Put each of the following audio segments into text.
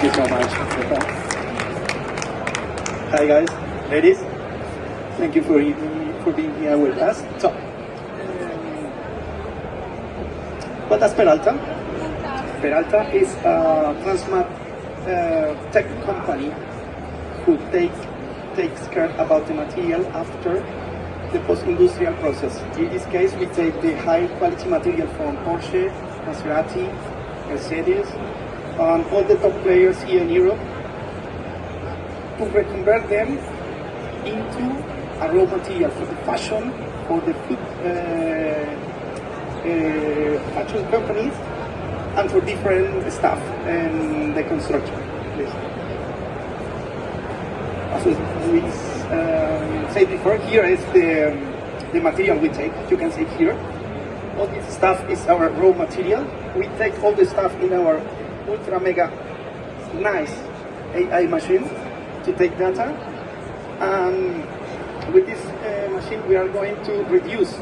Thank you so much. Hi guys, ladies. Thank you for being here with us. So, what does Peralta? Peralta is a transmat tech company who takes care about the material after the post-industrial process. In this case, we take the high-quality material from Porsche, Maserati, Mercedes, and all the top players here in Europe to reconvert them into a raw material for the fashion, for the food fashion companies, and for different stuff and the construction. As we said before, here is the material we take. You can see here. All this stuff is our raw material. We take all the stuff in our ultra mega nice AI machine to take data. And with this machine, we are going to reduce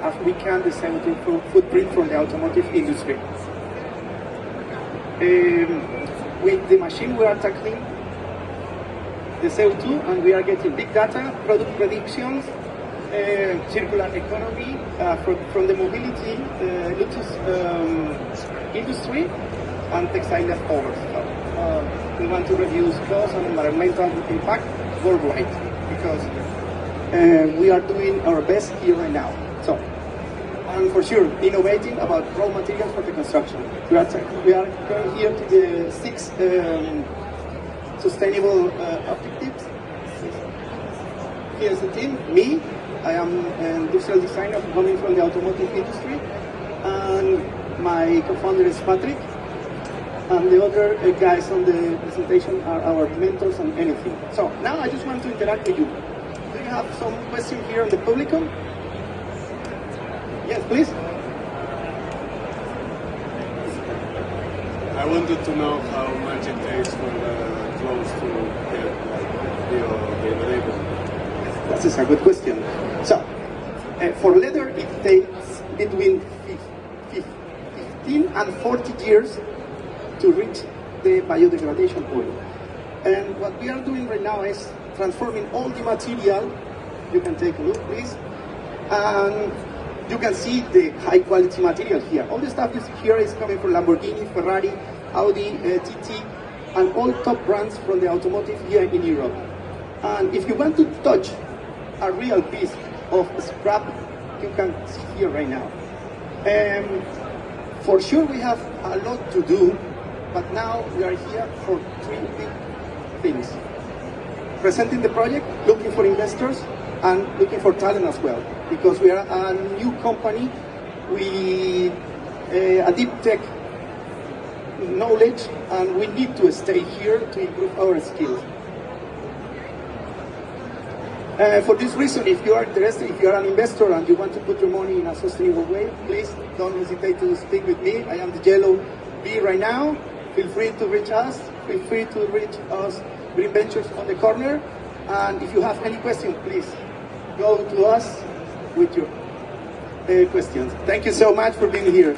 as we can the CO2 footprint from the automotive industry. With the machine, we are tackling the CO2, and we are getting big data, product predictions, circular economy from the mobility, Lotus industry, and textile leftovers. We want to reduce cost and environmental impact worldwide because we are doing our best here and now. So, and for sure, innovating about raw materials for the construction. We are going here to the 6 sustainable objectives. Here's the team, me. I am an industrial designer coming from the automotive industry, and my co-founder is Patrick, and the other guys on the presentation are our mentors and anything. So now I just want to interact with you. Do you have some questions here on the publicum? Yes, please. I wanted to know how much it takes for the clothes to get biodegradable. That's a good question. So, for leather, it takes between 15 and 40 years to reach the biodegradation point. And what we are doing right now is transforming all the material. You can take a look, please. And you can see the high quality material here. All the stuff here is coming from Lamborghini, Ferrari, Audi, TT, and all top brands from the automotive here in Europe. And if you want to touch a real piece of scrap, you can see here right now. For sure we have a lot to do, but now we are here for 3 big things. Presenting the project, looking for investors, and looking for talent as well. Because we are a new company, we a deep tech knowledge, and we need to stay here to improve our skills. For this reason, if you are interested, if you are an investor and you want to put your money in a sustainable way, please don't hesitate to speak with me. I am the yellow bee right now. Feel free to reach us. Feel free to reach us, Green Ventures on the corner. And if you have any questions, please go to us with your questions. Thank you so much for being here.